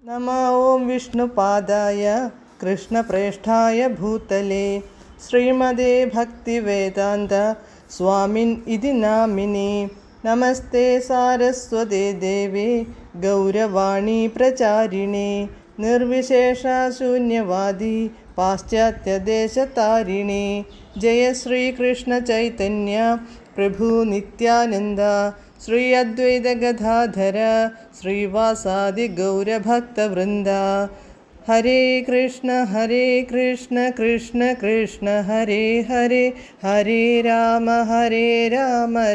नमः ॐ विष्णुपादाय कृष्णप्रेष्ठाय भूतले श्रीमदे भक्तिवेदान्त स्वामिन् इति नामिने। नमस्ते सारस्वते देवे गौरवाणी प्रचारिणे निर्विशेषशून्यवादी पाश्चात्यदेशतारिणे। जय श्रीकृष्ण चैतन्य प्रभु नित्यानन्द श्री अद्वैत गदाधर श्रीवासादि गौरभक्तवृन्द। हरे कृष्ण कृष्ण कृष्ण हरे हरे, हरे राम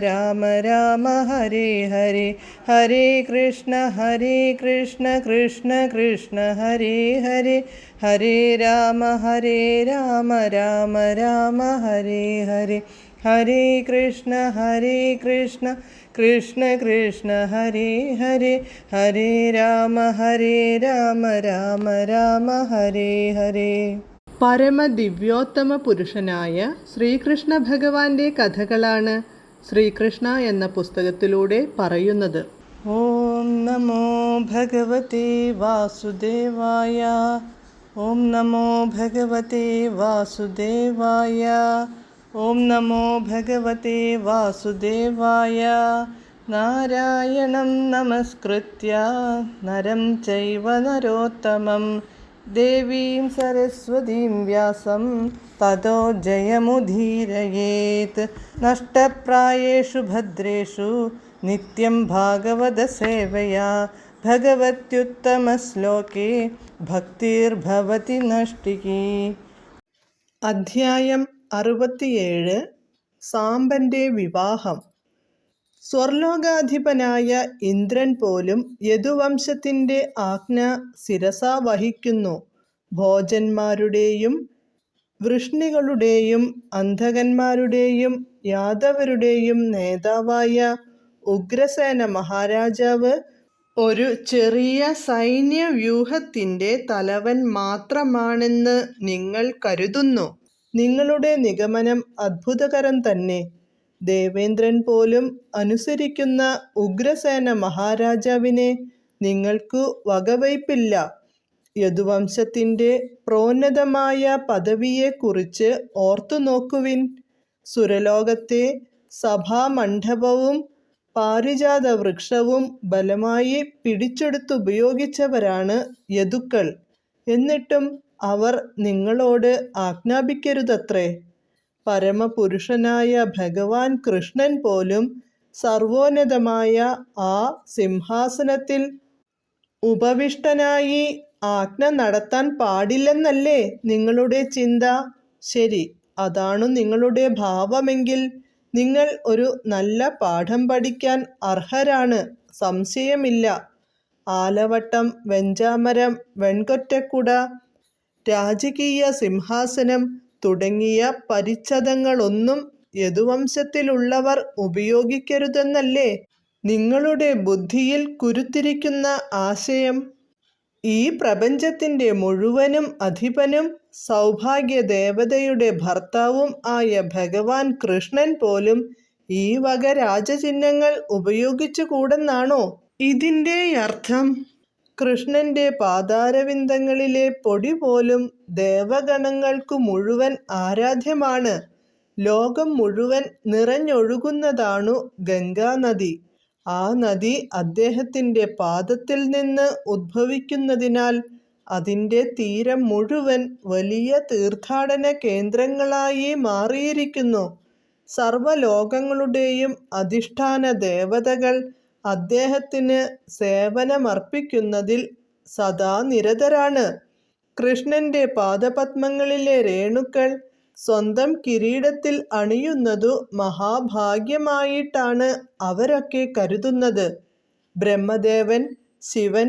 राम राम हरे हरे। हरे कृष्ण कृष्ण कृष्ण हरे हरे, हरे राम राम राम हरे हरे। हरे कृष्ण कृष्ण कृष्ण हरे हरे, हरे राम राम हरे हरे. പരമദിവ്യോത്തമ പുരുഷനായ ശ്രീകൃഷ്ണ ഭഗവാന്റെ കഥകളാണ് ശ്രീകൃഷ്ണ എന്ന പുസ്തകത്തിലൂടെ പറയുന്നത്. ഓം നമോ ഭഗവതേ വാസുദേവായ, ഓം നമോ ഭഗവതേ വാസുദേവായ, ഓം നമോ ഭഗവതേ വാസുദേവായ. നാരായണം നമസ്കൃത്യ നരം ചൈവ നരോത്തമം ദേവീം സരസ്വതീം വ്യാസം തതോ ജയമുദീരയേത്. നഷ്ടപ്രായേഷു ഭദ്രേഷു നിത്യം ഭാഗവത സേവയാ ഭഗവത്യുത്തമശ്ലോകേ ഭക്തിർഭവതി നഷ്ടികീ. അധ്യായം 67. സാംബന്റെ വിവാഹം. സ്വർലോകാധിപനായ ഇന്ദ്രൻ പോലും യദുവംശത്തിൻ്റെ ആജ്ഞ ശിരസാ വഹിക്കുന്നു. ഭോജന്മാരുടെയും വൃഷ്ണികളുടെയും അന്ധകന്മാരുടെയും യാദവരുടെയും നേതാവായ ഉഗ്രസേന മഹാരാജാവ് ഒരു ചെറിയ സൈന്യവ്യൂഹത്തിൻ്റെ തലവൻ മാത്രമാണെന്ന് നിങ്ങൾ കരുതുന്നു. നിങ്ങളുടെ നിഗമനം അത്ഭുതകരം തന്നെ. ദേവേന്ദ്രൻ പോലും അനുസരിക്കുന്ന ഉഗ്രസേന മഹാരാജാവിനെ നിങ്ങൾക്ക് വകവയ്പില്ല. യദുവംശത്തിൻ്റെ പ്രോന്നതമായ പദവിയെക്കുറിച്ച് ഓർത്തു നോക്കുവിൻ. സുരലോകത്തെ സഭാമണ്ഡപവും പാരിജാത വൃക്ഷവും ബലമായി പിടിച്ചെടുത്തുപയോഗിച്ചവരാണ് യദുക്കൾ. എന്നിട്ടും അവർ നിങ്ങളോട് ആജ്ഞാപിക്കരുതത്രേ. പരമപുരുഷനായ ഭഗവാൻ കൃഷ്ണൻ പോലും സർവോന്നതമായ ആ സിംഹാസനത്തിൽ ഉപവിഷ്ടനായി ആജ്ഞ നടത്താൻ പാടില്ലെന്നല്ലേ നിങ്ങളുടെ ചിന്ത? ശരി, അതാണു നിങ്ങളുടെ ഭാവമെങ്കിൽ നിങ്ങൾ ഒരു നല്ല പാഠം പഠിക്കാൻ അർഹരാണ്, സംശയമില്ല. ആലവട്ടം, വെഞ്ചാമരം, വെൺകൊറ്റക്കുട, രാജകീയ സിംഹാസനം തുടങ്ങിയ പരിച്ഛദങ്ങളൊന്നും യദുവംശത്തിലുള്ളവർ ഉപയോഗിക്കരുതെന്നല്ലേ നിങ്ങളുടെ ബുദ്ധിയിൽ കുരുത്തിരിക്കുന്ന ആശയം? ഈ പ്രപഞ്ചത്തിൻ്റെ മുഴുവനും അധിപനും സൗഭാഗ്യദേവതയുടെ ഭർത്താവും ആയ ഭഗവാൻ കൃഷ്ണൻ പോലും ഈ വക രാജചിഹ്നങ്ങൾ ഉപയോഗിച്ചുകൂടെന്നാണോ ഇതിൻ്റെ അർത്ഥം? കൃഷ്ണന്റെ പാദാരവിന്ദങ്ങളിലെ പൊടി പോലും ദേവഗണങ്ങൾക്കു മുഴുവൻ ആരാധ്യമാണ്. ലോകം മുഴുവൻ നിറഞ്ഞൊഴുകുന്നതാണു ഗംഗാനദി. ആ നദി അദ്ദേഹത്തിൻ്റെ പാദത്തിൽ നിന്ന് ഉദ്ഭവിക്കുന്നതിനാൽ അതിൻ്റെ തീരം മുഴുവൻ വലിയ തീർത്ഥാടന കേന്ദ്രങ്ങളായി മാറിയിരിക്കുന്നു. സർവ്വലോകങ്ങളുടെയും അധിഷ്ഠാന ദേവതകൾ അദ്ദേഹത്തിന് സേവനമർപ്പിക്കുന്നതിൽ സദാ നിരതരാണ്. കൃഷ്ണന്റെ പാദപത്മങ്ങളിലെ രേണുക്കൾ സ്വന്തം കിരീടത്തിൽ അണിയുന്നതു മഹാഭാഗ്യമായിട്ടാണ് അവരൊക്കെ കരുതുന്നത്. ബ്രഹ്മദേവൻ, ശിവൻ,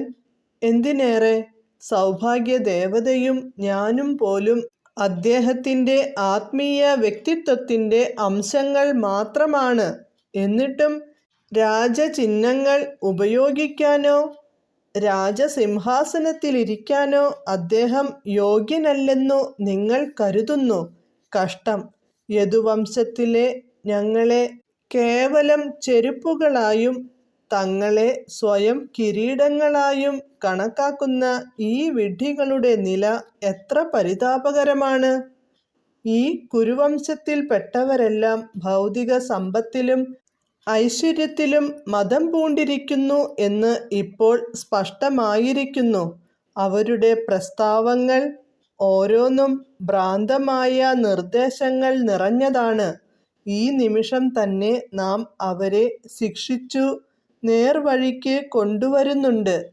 എന്തിനേറെ സൗഭാഗ്യദേവതയും ഞാനും പോലും അദ്ദേഹത്തിൻ്റെ ആത്മീയ വ്യക്തിത്വത്തിൻ്റെ അംശങ്ങൾ മാത്രമാണ്. എന്നിട്ടും രാജചിഹ്നങ്ങൾ ഉപയോഗിക്കാനോ രാജസിംഹാസനത്തിലിരിക്കാനോ അദ്ദേഹം യോഗ്യനല്ലെന്നു നിങ്ങൾ കരുതുന്നു. കഷ്ടം. യദുവംശത്തിലെ ഞങ്ങളെ കേവലം ചെരുപ്പുകളായും തങ്ങളെ സ്വയം കിരീടങ്ങളായും കണക്കാക്കുന്ന ഈ വിഡ്ഢികളുടെ നില എത്ര പരിതാപകരമാണ്. ഈ കുരുവംശത്തിൽപ്പെട്ടവരെല്ലാം ഭൗതിക സമ്പത്തിലും ഐശ്വര്യത്തിലും മദം പൂണ്ടിരിക്കുന്നു എന്ന് ഇപ്പോൾ സ്പഷ്ടമായിരിക്കുന്നു. അവരുടെ പ്രസ്താവങ്ങൾ ഓരോന്നും ഭ്രാന്തമായ നിർദ്ദേശങ്ങൾ നിറഞ്ഞതാണ്. ഈ നിമിഷം തന്നെ നാം അവരെ ശിക്ഷിച്ചു നേർവഴിക്ക് കൊണ്ടുവരുന്നുണ്ട്.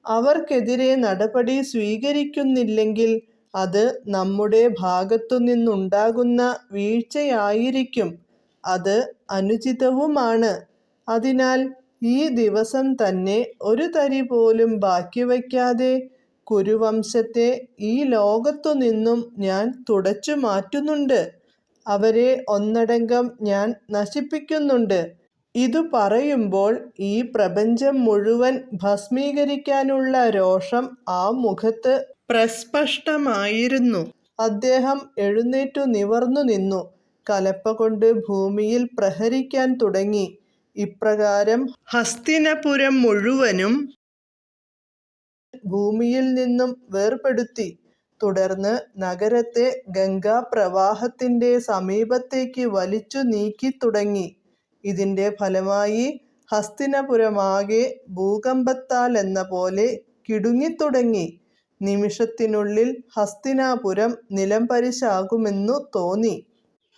അവർക്കെതിരെ നടപടി സ്വീകരിക്കുന്നില്ലെങ്കിൽ അത് നമ്മുടെ ഭാഗത്തു നിന്നുണ്ടാകുന്ന വീഴ്ചയായിരിക്കും. അത് അനുചിതവുമാണ്. അതിനാൽ ഈ ദിവസം തന്നെ ഒരു തരി പോലും ബാക്കി വയ്ക്കാതെ കുരുവംശത്തെ ഈ ലോകത്തു നിന്നും ഞാൻ തുടച്ചു മാറ്റുന്നുണ്ട്. അവരെ ഒന്നടങ്കം ഞാൻ നശിപ്പിക്കുന്നുണ്ട്. ഇതു പറയുമ്പോൾ ഈ പ്രപഞ്ചം മുഴുവൻ ഭസ്മീകരിക്കാനുള്ള രോഷം ആ മുഖത്ത് പ്രസ്പഷ്ടമായിരുന്നു. അദ്ദേഹം എഴുന്നേറ്റു നിവർന്നു നിന്നു. കലപ്പ കൊണ്ട് ഭൂമിയിൽ പ്രഹരിക്കാൻ തുടങ്ങി. ഇപ്രകാരം ഹസ്തിനപുരം മുഴുവനും ഭൂമിയിൽ നിന്നും വേർപെടുത്തി. തുടർന്ന് നഗരത്തെ ഗംഗാപ്രവാഹത്തിന്റെ സമീപത്തേക്ക് വലിച്ചു നീക്കി തുടങ്ങി. ഇതിന്റെ ഫലമായി ഹസ്തിനപുരമാകെ ഭൂകമ്പത്താലെന്ന പോലെ കിടുങ്ങിത്തുടങ്ങി. നിമിഷത്തിനുള്ളിൽ ഹസ്തിനാപുരം നിലംപരിശാകുമെന്നു തോന്നി.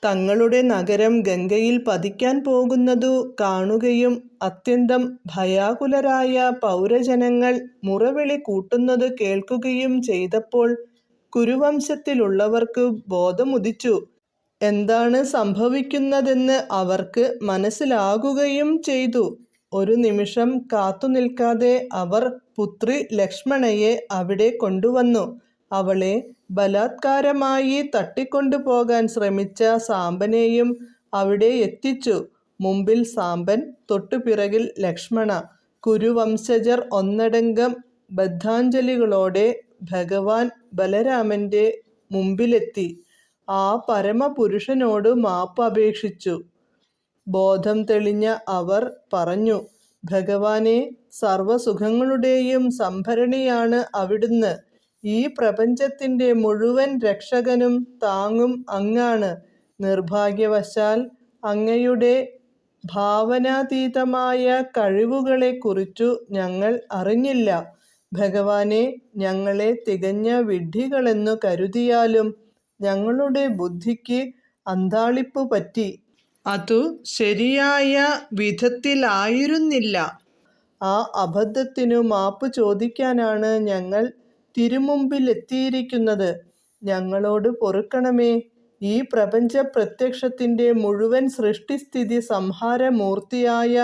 തങ്ങളുടെ നഗരം ഗംഗയിൽ പതിക്കാൻ പോകുന്നതു കാണുകയും അത്യന്തം ഭയാകുലരായ പൗരജനങ്ങൾ മുറവിളി കൂട്ടുന്നത് കേൾക്കുകയും ചെയ്തപ്പോൾ കുരുവംശത്തിലുള്ളവർക്ക് ബോധമുദിച്ചു. എന്താണ് സംഭവിക്കുന്നതെന്ന് അവർക്ക് മനസ്സിലാകുകയും ചെയ്തു. ഒരു നിമിഷം കാത്തുനിൽക്കാതെ അവർ പുത്രി ലക്ഷ്മണയെ അവിടെ കൊണ്ടുവന്നു. അവളെ ബലാത്കാരമായി തട്ടിക്കൊണ്ടുപോകാൻ ശ്രമിച്ച സാമ്പനെയും അവിടെ എത്തിച്ചു. മുമ്പിൽ സാമ്പൻ, തൊട്ടുപിറകിൽ ലക്ഷ്മണ. കുരുവംശജർ ഒന്നടങ്കം ബദ്ധാഞ്ജലികളോടെ ഭഗവാൻ ബലരാമന്റെ മുമ്പിലെത്തി ആ പരമപുരുഷനോട് മാപ്പ് അപേക്ഷിച്ചു. ബോധം തെളിഞ്ഞ അവർ പറഞ്ഞു, ഭഗവാനെ, സർവസുഖങ്ങളുടെയും സംഭരണിയാണ് അവിടുന്ന്. ഈ പ്രപഞ്ചത്തിന്റെ മുഴുവൻ രക്ഷകനും താങ്ങും അങ്ങാണ്. നിർഭാഗ്യവശാൽ അങ്ങയുടെ ഭാവനാതീതമായ കഴിവുകളെക്കുറിച്ചു ഞങ്ങൾ അറിഞ്ഞില്ല. ഭഗവാനെ, ഞങ്ങളെ തികഞ്ഞ വിഡ്ഢികളെന്നു കരുതിയാലും ഞങ്ങളുടെ ബുദ്ധിക്ക് അന്ധാളിപ്പു പറ്റി. അതു ശരിയായ വിധത്തിലായിരുന്നില്ല. ആ അബദ്ധത്തിനു മാപ്പ് ചോദിക്കാനാണ് ഞങ്ങൾ തിരുമുമ്പിലെത്തിയിരിക്കുന്നത്. ഞങ്ങളോട് പൊറുക്കണമേ. ഈ പ്രപഞ്ച പ്രത്യക്ഷത്തിന്റെ മുഴുവൻ സൃഷ്ടിസ്ഥിതി സംഹാരമൂർത്തിയായ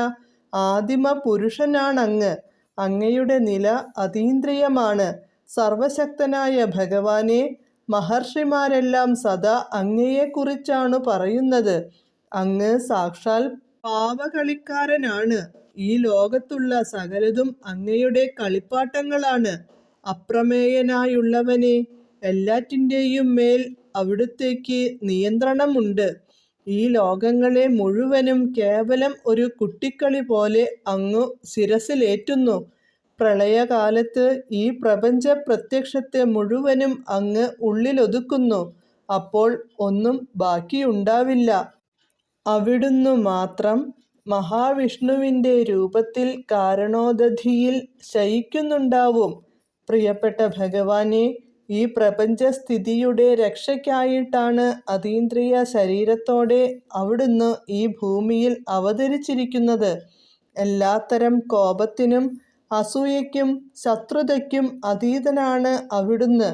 ആദിമ പുരുഷനാണങ്ങ്. അങ്ങയുടെ നില അതീന്ദ്രിയമാണ്. സർവശക്തനായ ഭഗവാനെ, മഹർഷിമാരെല്ലാം സദാ അങ്ങയെക്കുറിച്ചാണു പറയുന്നത്. അങ്ങ് സാക്ഷാൽ പാവകളിക്കാരനാണ്. ഈ ലോകത്തുള്ള സകലതും അങ്ങയുടെ കളിപ്പാട്ടങ്ങളാണ്. അപ്രമേയനായുള്ളവനെ, എല്ലാറ്റിൻ്റെയും മേൽ അവിടുത്തേക്ക് നിയന്ത്രണമുണ്ട്. ഈ ലോകങ്ങളെ മുഴുവനും കേവലം ഒരു കുട്ടിക്കളി പോലെ അങ്ങു ശിരസിലേറ്റുന്നു. പ്രളയകാലത്ത് ഈ പ്രപഞ്ച പ്രത്യക്ഷത്തെ മുഴുവനും അങ്ങ് ഉള്ളിലൊതുക്കുന്നു. അപ്പോൾ ഒന്നും ബാക്കിയുണ്ടാവില്ല. അവിടുന്നു മാത്രം മഹാവിഷ്ണുവിന്റെ രൂപത്തിൽ കാരണോദധിയിൽ ശയിക്കുന്നുണ്ടാവും. പ്രിയപ്പെട്ട ഭഗവാനെ, ഈ പ്രപഞ്ചസ്ഥിതിയുടെ രക്ഷയ്ക്കായിട്ടാണ് അതീന്ദ്രിയ ശരീരത്തോടെ അവിടുന്ന് ഈ ഭൂമിയിൽ അവതരിച്ചിരിക്കുന്നത്. എല്ലാത്തരം കോപത്തിനും അസൂയയ്ക്കും ശത്രുതയ്ക്കും അതീതനാണ് അവിടുന്ന്.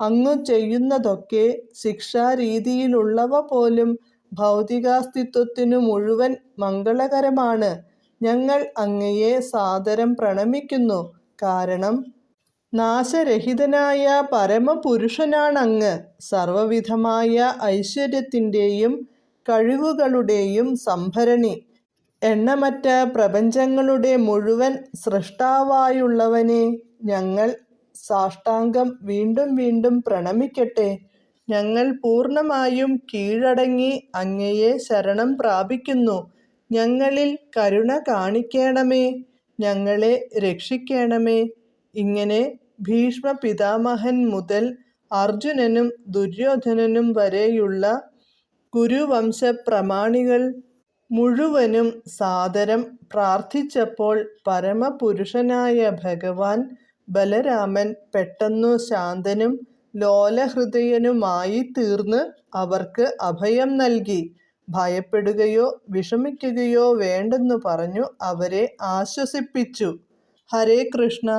അങ്ങു ചെയ്യുന്നതൊക്കെ ശിക്ഷാരീതിയിലുള്ളവ പോലും ഭൗതികാസ്തിത്വത്തിനു മുഴുവൻ മംഗളകരമാണ്. ഞങ്ങൾ അങ്ങയെ സാദരം പ്രണമിക്കുന്നു. കാരണം നാശരഹിതനായ പരമപുരുഷനാണങ്ങ്. സർവവിധമായ ഐശ്വര്യത്തിൻ്റെയും കഴിവുകളുടെയും സംഭരണി. എണ്ണമറ്റ പ്രപഞ്ചങ്ങളുടെ മുഴുവൻ സൃഷ്ടാവായുള്ളവനെ, ഞങ്ങൾ സാഷ്ടാംഗം വീണ്ടും വീണ്ടും പ്രണമിക്കട്ടെ. ഞങ്ങൾ പൂർണ്ണമായും കീഴടങ്ങി അങ്ങയെ ശരണം പ്രാപിക്കുന്നു. ഞങ്ങളിൽ കരുണ കാണിക്കണമേ. ഞങ്ങളെ രക്ഷിക്കണമേ. ഇങ്ങനെ ഭീഷ്മ പിതാമഹൻ മുതൽ അർജുനനും ദുര്യോധനനും വരെയുള്ള കുരുവംശ പ്രമാണികൾ മുഴുവനും സാദരം പ്രാർത്ഥിച്ചപ്പോൾ പരമപുരുഷനായ ഭഗവാൻ ബലരാമൻ പെട്ടെന്നു ശാന്തനും ലോലഹൃദയനുമായി തീർന്ന് അവർക്ക് അഭയം നൽകി. ഭയപ്പെടുകയോ വിഷമിക്കുകയോ വേണ്ടെന്നു പറഞ്ഞു അവരെ ആശ്വസിപ്പിച്ചു. ഹരേ കൃഷ്ണ.